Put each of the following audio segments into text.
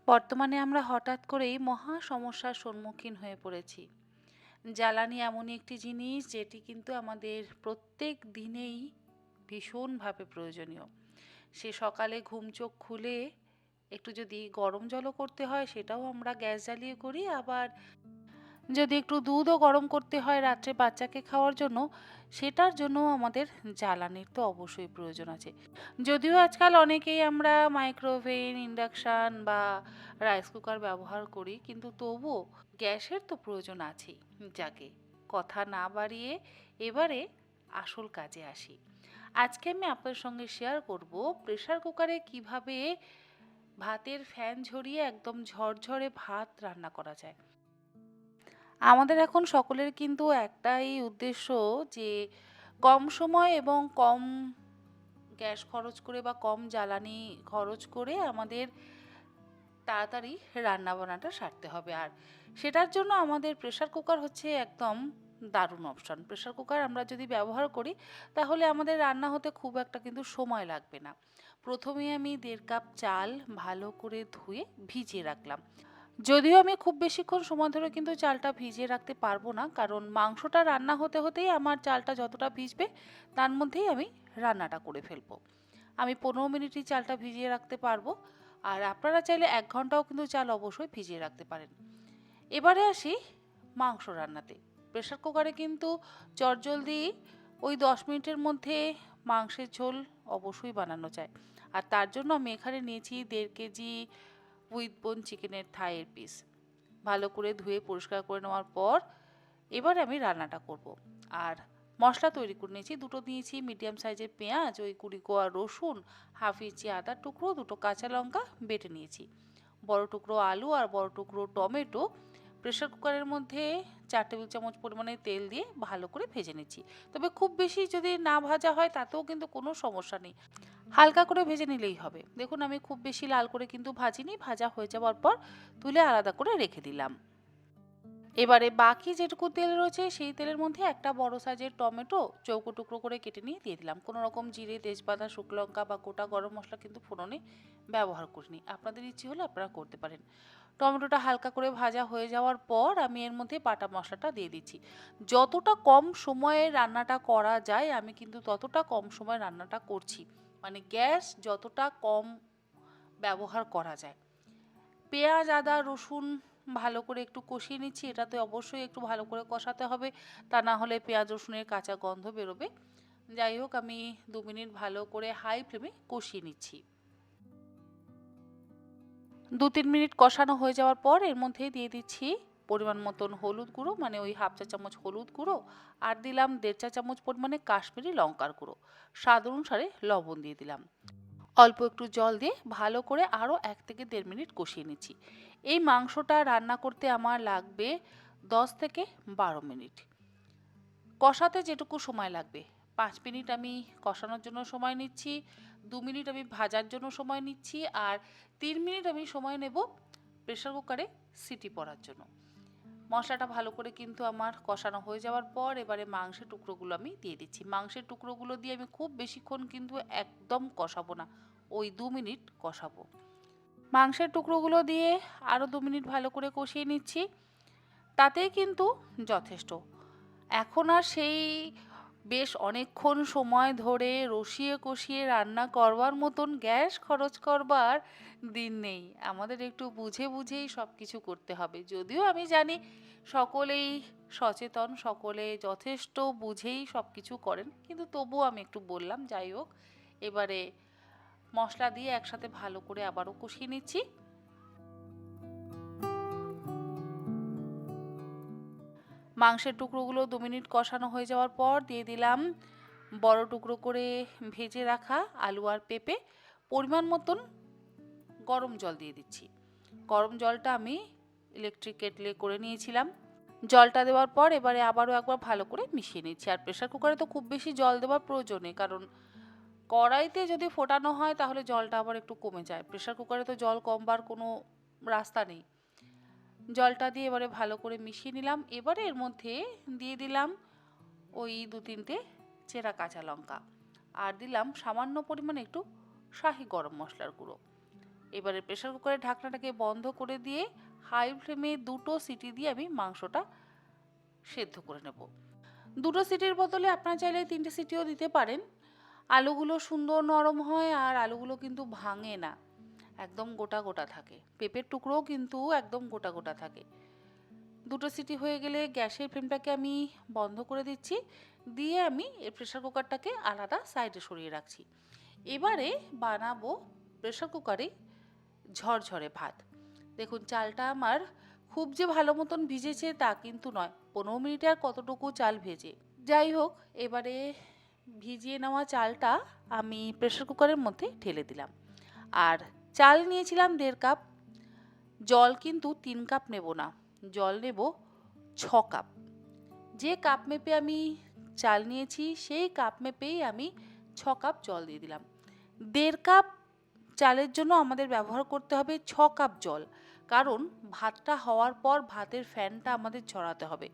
বর্তমানে আমরা হঠাৎ করেই মহা সমস্যার সম্মুখীন হয়ে পড়েছি। জ্বালানি এমনই একটি জিনিস যেটি কিন্তু আমাদের প্রত্যেক দিনেই ভীষণভাবে প্রয়োজনীয়। সে সকালে ঘুম চোখ খুলে একটু যদি গরম জলও করতে হয় সেটাও আমরা গ্যাস জ্বালিয়ে করি, আবার যদি একটু দুধও গরম করতে হয় রাত্রে বাচ্চাকে খাওয়ার জন্য, সেটার জন্যও আমাদের জ্বালানির তো অবশ্যই প্রয়োজন আছে। যদিও আজকাল অনেকেই আমরা মাইক্রোওভেন, ইন্ডাকশান বা রাইস কুকার ব্যবহার করি, কিন্তু তবুও গ্যাসের তো প্রয়োজন আছেই। যাকে কথা না বাড়িয়ে এবারে আসল কাজে আসি। আজকে আমি আপনার সঙ্গে শেয়ার করব প্রেসার কুকারে কিভাবে ভাতের ফ্যান ঝরিয়ে একদম ঝরঝরে ভাত রান্না করা যায়। আমাদের এখন সকলের কিন্তু একটাই উদ্দেশ্য যে কম সময় এবং কম গ্যাস খরচ করে বা কম জ্বালানি খরচ করে আমাদের তাড়াতাড়ি রান্নাবান্নাটা সারতে হবে। আর সেটার জন্য আমাদের প্রেসার কুকার হচ্ছে একদম দারুণ অপশন। প্রেসার কুকার আমরা যদি ব্যবহার করি তাহলে আমাদের রান্না হতে খুব একটা কিন্তু সময় লাগবে না। প্রথমে আমি 1.5 কাপ চাল ভালো করে ধুয়ে ভিজিয়ে রাখলাম। যদিও আমি খুব বেশিক্ষণ সময় ধরে কিন্তু চালটা ভিজিয়ে রাখতে পারবো না, কারণ মাংসটা রান্না হতে হতেই আমার চালটা যতটা ভিজবে তার মধ্যেই আমি রান্নাটা করে ফেলবো। আমি 15 মিনিটই চালটা ভিজিয়ে রাখতে পারবো, আর আপনারা চাইলে 1 ঘন্টাও কিন্তু চাল অবশ্যই ভিজিয়ে রাখতে পারেন। এবারে আসি মাংস রান্নাতে। প্রেসার কুকারে কিন্তু চটজলদি ওই 10 মিনিটের মধ্যে মাংসের ঝোল অবশ্যই বানানো যায়। আর তার জন্য আমি এখানে নিয়েছি 1.5 কেজি উইথ বোন চিকেনের থাইয়ের পিস। ভালো করে ধুয়ে পরিষ্কার করে নেওয়ার পর এবার আমি রান্নাটা করব। আর মশলা তৈরি করে নিয়েছি। দুটো নিয়েছি মিডিয়াম সাইজের পেঁয়াজ, ওই 20 কোয়া রসুন, হাফ ইঞ্চি আদার টুকরো, দুটো কাঁচা লঙ্কা বেটে নিয়েছি, বড় টুকরো আলু আর বড় টুকরো টমেটো। প্রেসার কুকারের মধ্যে 4 টেবিল চামচ পরিমাণে তেল দিয়ে ভালো করে ভেজে নিচ্ছি। তবে খুব বেশি যদি না ভাজা হয় তাতেও কিন্তু কোনো সমস্যা নেই, হালকা করে ভেজে নিলেই হবে। দেখুন আমি খুব বেশি লাল করে কিন্তু ভাজিনি, ভাজা হয়ে যাওয়ার পর তুলে আলাদা করে রেখে দিলাম। এবারে বাকি যেটুকু তেল রয়েছে সেই তেলের মধ্যে একটা বড় সাইজের টমেটো চৌকো টুকরো করে কেটে নিয়ে দিয়ে দিলাম। কোনো রকম জিরে, তেজপাতা, শুকনো লঙ্কা বা গোটা গরম মশলা কিন্তু ফোড়নে ব্যবহার করিনি। আপনাদের ইচ্ছে হলে আপনারা করতে পারেন। টমেটোটা হালকা করে ভাজা হয়ে যাওয়ার পর আমি এর মধ্যে বাটা মশলাটা দিয়ে দিচ্ছি। যতটা কম সময়ে রান্নাটা করা যায় আমি কিন্তু ততটা কম সময়ে রান্নাটা করছি, মানে গ্যাস যতটা কম ব্যবহার করা যায়। পেঁয়াজ, আদা, রসুন ভালো করে একটু কষিয়ে নিচ্ছি। এটাতে অবশ্যই একটু ভালো করে কষাতে হবে, তা না হলে পেঁয়াজ রসুনের কাঁচা গন্ধ বেরোবে। যাই হোক আমি 2 মিনিট ভালো করে হাই ফ্লেমে কষিয়ে নিচ্ছি। 2-3 মিনিট কষানো হয়ে যাওয়ার পর এর মধ্যে দিয়ে দিচ্ছি পরিমাণ মতন হলুদ গুঁড়ো, মানে ওই হাফ চা চামচ হলুদ গুঁড়ো, আর দিলাম 1.5 চা চামচ পরিমাণে কাশ্মীরি লঙ্কার গুঁড়ো, স্বাদ অনুসারে লবণ দিয়ে দিলাম। অল্প একটু জল দিয়ে ভালো করে আরও 1 থেকে 1.5 মিনিট কষিয়ে নিচ্ছি। এই মাংসটা রান্না করতে আমার লাগবে 10 থেকে 12 মিনিট। কষাতে যেটুকু সময় লাগবে, 5 মিনিট আমি কষানোর জন্য সময় নিচ্ছি, 2 মিনিট আমি ভাজার জন্য সময় নিচ্ছি, আর 3 মিনিট আমি সময় নেব প্রেসার কুকারে সিটি পড়ার জন্য। মশলাটা ভালো করে কিন্তু আমার কষানো হয়ে যাওয়ার পর এবারে মাংসের টুকরোগুলো আমি দিয়ে দিচ্ছি। মাংসের টুকরোগুলো দিয়ে আমি খুব বেশিক্ষণ কিন্তু একদম কষাবো না, ওই 2 মিনিট কষাবো। মাংসের টুকরোগুলো দিয়ে আরও 2 মিনিট ভালো করে কষিয়ে নিচ্ছি, তাতেই কিন্তু যথেষ্ট। এখন আর সেই বেশ অনেকক্ষণ সময় ধরে রসিয়ে কষিয়ে রান্না করবার মতন গ্যাস খরচ করবার দিন নেই। আমাদের একটু বুঝে বুঝেই সব কিছু করতে হবে। যদিও আমি জানি সকলেই সচেতন, সকলে যথেষ্ট বুঝেই সব কিছু করেন, কিন্তু তবুও আমি একটু বললাম। যাই হোক, এবারে মশলা দিয়ে একসাথে ভালো করে আবারও কষিয়ে নিচ্ছি। মাংসের টুকরোগুলো 2 মিনিট কষানো হয়ে যাওয়ার পর দিয়ে দিলাম বড় টুকরো করে ভেজে রাখা আলু আর পেঁপে। পরিমাণ মতন গরম জল দিয়ে দিচ্ছি। গরম জলটা আমি ইলেকট্রিক কেটলে করে নিয়েছিলাম। জলটা দেওয়ার পর এবারে আবারও একবার ভালো করে মিশিয়ে নিচ্ছি। আর প্রেসার কুকারে তো খুব বেশি জল দেওয়ার প্রয়োজন নেই, কারণ কড়াইতে যদি ফোটানো হয় তাহলে জলটা আবার একটু কমে যায়। প্রেসার কুকারে তো জল কমবার কোনো রাস্তা নেই। জলটা দিয়ে এবারে ভালো করে মিশিয়ে নিলাম। এবারে এর মধ্যে দিয়ে দিলাম ওই 2-3টে চেরা কাঁচা লঙ্কা, আর দিলাম সামান্য পরিমাণে একটু শাহি গরম মশলার গুঁড়ো। এবারে প্রেসার কুকারের ঢাকনাটাকে বন্ধ করে দিয়ে হাই ফ্লেমে 2টো সিটি দিয়ে আমি মাংসটা সেদ্ধ করে নেব। 2টো সিটির বদলে আপনারা চাইলে 3টে সিটিও দিতে পারেন। আলুগুলো সুন্দর নরম হয় আর আলুগুলো কিন্তু ভাঙে না, একদম গোটা গোটা থাকে। পেঁপের টুকরোও কিন্তু একদম গোটা গোটা থাকে। 2টো সিটি হয়ে গেলে গ্যাসের ফ্লেমটাকে আমি বন্ধ করে দিচ্ছি, দিয়ে আমি এই প্রেসার কুকারটাকে আলাদা সাইডে সরিয়ে রাখছি। এবারে বানাবো প্রেসার কুকারে ঝরঝরে ভাত। দেখুন চালটা আমার খুব যে ভালো মতন ভিজেছে তা কিন্তু নয়, 15 মিনিটে আর কতটুকু চাল ভেজে। যাই হোক, এবারে ভিজিয়ে নেওয়া চালটা আমি প্রেসার কুকারের মধ্যে ঢেলে দিলাম। আর চাল নিয়েছিলাম 1.5 কাপ, জল কিন্তু 3 কাপ নেব না, জল নেব 6 কাপ। যে কাপ মেপে আমি চাল নিয়েছি সেই কাপ মেপেই আমি 6 কাপ জল দিয়ে দিলাম। 1.5 কাপ চালের জন্য আমাদের ব্যবহার করতে হবে 6 কাপ জল, কারণ ভাতটা হওয়ার পর ভাতের ফ্যানটা আমাদের ঝরাতে হবে।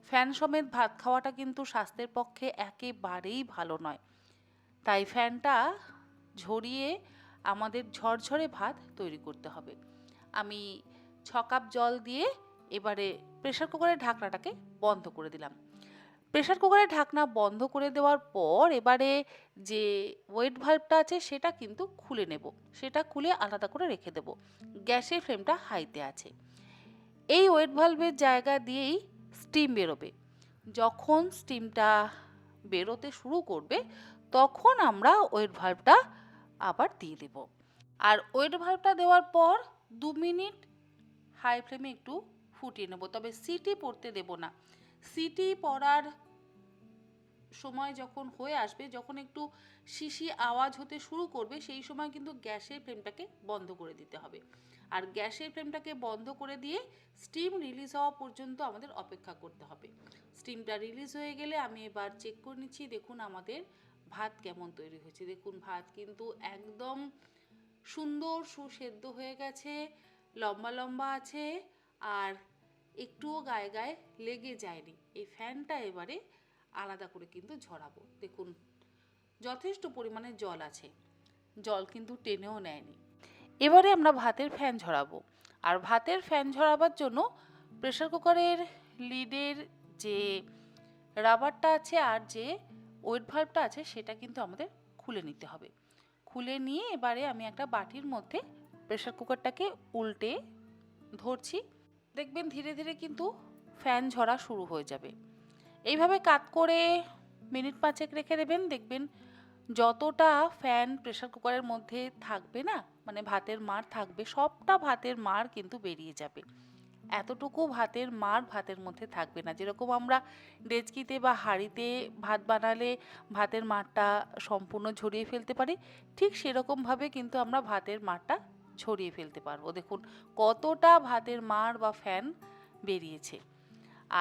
ফ্যান সমেত ভাত খাওয়াটা কিন্তু স্বাস্থ্যের পক্ষে একেবারেই ভালো নয়, তাই ফ্যানটা ঝরিয়ে আমাদের ঝরঝরে ভাত তৈরি করতে হবে। আমি 6 কাপ জল দিয়ে এবারে প্রেসার কুকারের ঢাকনাটাকে বন্ধ করে দিলাম। প্রেসার কুকারের ঢাকনা বন্ধ করে দেওয়ার পর এবারে যে ওয়েট ভাল্বটা আছে সেটা কিন্তু খুলে নেব, সেটা খুলে আলাদা করে রেখে দেব। গ্যাসের ফ্লেমটা হাইতে আছে। এই ওয়েট ভাল্বের জায়গা দিয়েই স্টিম বেরোবে। যখন স্টিমটা বেরোতে শুরু করবে তখন আমরা ওয়েট ভাল্বটা আবার দিয়ে দেব। আর ওয়েট ভাল্বটা দেওয়ার পর 2 মিনিট হাই ফ্লেমে একটু ফুটিয়ে নেব, তবে সিটি পড়তে দেব না। সিটি পড়ার সময় যখন হয়ে আসবে, যখন একটু শিশি আওয়াজ হতে শুরু করবে, সেই সময় কিন্তু গ্যাসের ফ্লেমটাকে বন্ধ করে দিতে হবে। আর গ্যাসের ফ্লেমটাকে বন্ধ করে দিয়ে স্টিম রিলিজ হওয়া পর্যন্ত আমাদের অপেক্ষা করতে হবে। স্টিমটা রিলিজ হয়ে গেলে আমি এবার চেক করে নিচ্ছি, দেখুন আমাদের ভাত কেমন তৈরি হয়েছে। দেখুন ভাত কিন্তু একদম সুন্দর সুসেদ্ধ হয়ে গেছে, লম্বা লম্বা আছে, আর একটুও গায়ে গায়ে লেগে যায়নি। এই ফ্যানটা এবারে আলাদা করে কিন্তু ঝরাবো। দেখুন যথেষ্ট পরিমাণে জল আছে, জল কিন্তু টেনেও নেয়নি। এবারে আমরা ভাতের ফ্যান ঝরাবো। আর ভাতের ফ্যান ঝরাবার জন্য প্রেসার কুকারের লিডের যে রাবারটা আছে আর যে ওয়েট ভাল্বটা আছে সেটা কিন্তু আমাদের খুলে নিতে হবে। খুলে নিয়ে এবারে আমি একটা বাটির মধ্যে প্রেসার কুকারটাকে উল্টে ধরছি। দেখবেন ধীরে ধীরে কিন্তু ফ্যান ঝরা শুরু হয়ে যাবে। এইভাবে কাত করে মিনিট 5 রেখে দেবেন। দেখবেন যতটা ফ্যান প্রেসার কুকারের মধ্যে থাকবে না, মানে ভাতের মার থাকবে, সবটা ভাতের মার কিন্তু বেরিয়ে যাবে। এতটুকু ভাতের মার ভাতের মধ্যে থাকবে না। যেরকম আমরা ডেচকিতে বা হাঁড়িতে ভাত বানালে ভাতের মারটা সম্পূর্ণ ঝরিয়ে ফেলতে পারি, ঠিক সেরকমভাবে কিন্তু আমরা ভাতের মারটা ছড়িয়ে ফেলতে পারবো। দেখুন কতটা ভাতের মার বা ফ্যান বেরিয়েছে।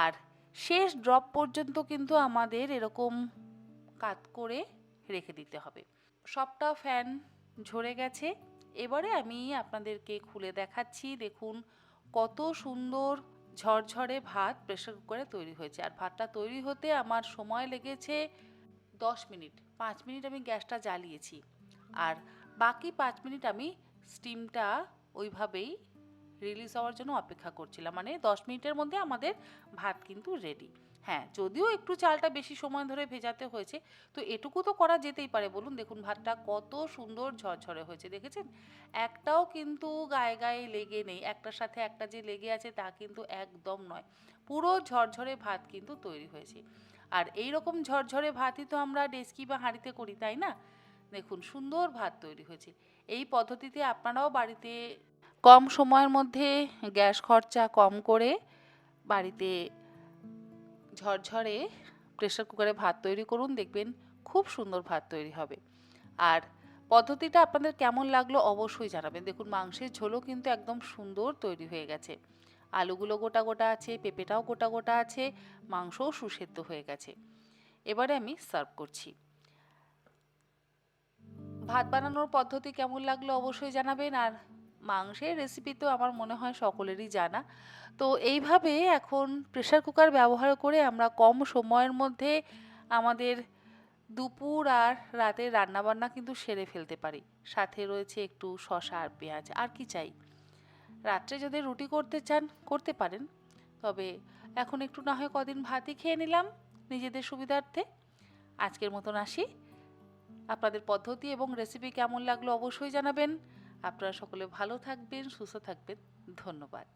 আর শেষ ড্রপ পর্যন্ত কিন্তু আমাদের এরকম কাত করে রেখে দিতে হবে। সবটা ফ্যান ঝরে গেছে। এবারে আমি আপনাদেরকে খুলে দেখাচ্ছি। দেখুন কত সুন্দর ঝরঝরে ভাত প্রেসার কুকারে তৈরি হয়েছে। আর ভাতটা তৈরি হতে আমার সময় লেগেছে 10 মিনিট। 5 মিনিট আমি গ্যাসটা জ্বালিয়েছি, আর বাকি 5 মিনিট আমি স্টিমটা ওইভাবেই রিলিজ হওয়ার জন্য অপেক্ষা করছিলাম। মানে 10 মিনিটের মধ্যে আমাদের ভাত কিন্তু রেডি। হ্যাঁ, যদিও একটু চালটা বেশি সময় ধরে ভেজাতে হয়েছে, তো এটুকু তো করা যেতেই পারে বলুন। দেখুন ভাতটা কত সুন্দর ঝরঝরে হয়েছে, দেখেছেন? একটাও কিন্তু গায়ে গায়ে লেগে নেই, একটার সাথে একটা যে লেগে আছে তা কিন্তু একদম নয়। পুরো ঝরঝরে ভাত কিন্তু তৈরি হয়েছে। আর এই রকম ঝরঝরে ভাতই তো আমরা ডেচকি বা হাঁড়িতে করি, তাই না? দেখুন সুন্দর ভাত তৈরি হয়েছে। এই পদ্ধতিতে আপনারাও বাড়িতে কম সময়ের মধ্যে গ্যাস খরচা কম করে বাড়িতে ঝরঝরে প্রেসার কুকারে ভাত তৈরি করুন, দেখবেন খুব সুন্দর ভাত তৈরি হবে। আর পদ্ধতিটা আপনাদের কেমন লাগলো অবশ্যই জানাবেন। দেখুন মাংসের ঝোলও কিন্তু একদম সুন্দর তৈরি হয়ে গেছে, আলুগুলো গোটা গোটা আছে, পেঁপেটাও গোটা গোটা আছে, মাংসও সুসেদ্ধ হয়ে গেছে। এবারে আমি সার্ভ করছি। ভাত বানানোর পদ্ধতি কেমন লাগলো অবশ্যই জানাবেন। আর মাংসের রেসিপি তো আমার মনে হয় সকলেরই জানা। তো এইভাবে এখন প্রেসার কুকার ব্যবহার করে আমরা কম সময়ের মধ্যে আমাদের দুপুর আর রাতের রান্নাবান্না কিন্তু সেরে ফেলতে পারি। সাথে রয়েছে একটু শসা আর পেঁয়াজ, আর কি চাই। রাত্রে যদি রুটি করতে চান করতে পারেন, তবে এখন একটু না হয় কদিন ভাতই খেয়ে নিলাম নিজেদের সুবিধার্থে। আজকের মতন আসি। আপনাদের পদ্ধতি এবং রেসিপি কেমন লাগলো অবশ্যই জানাবেন। আপনারা সকলে ভালো থাকবেন, সুস্থ থাকবেন। ধন্যবাদ।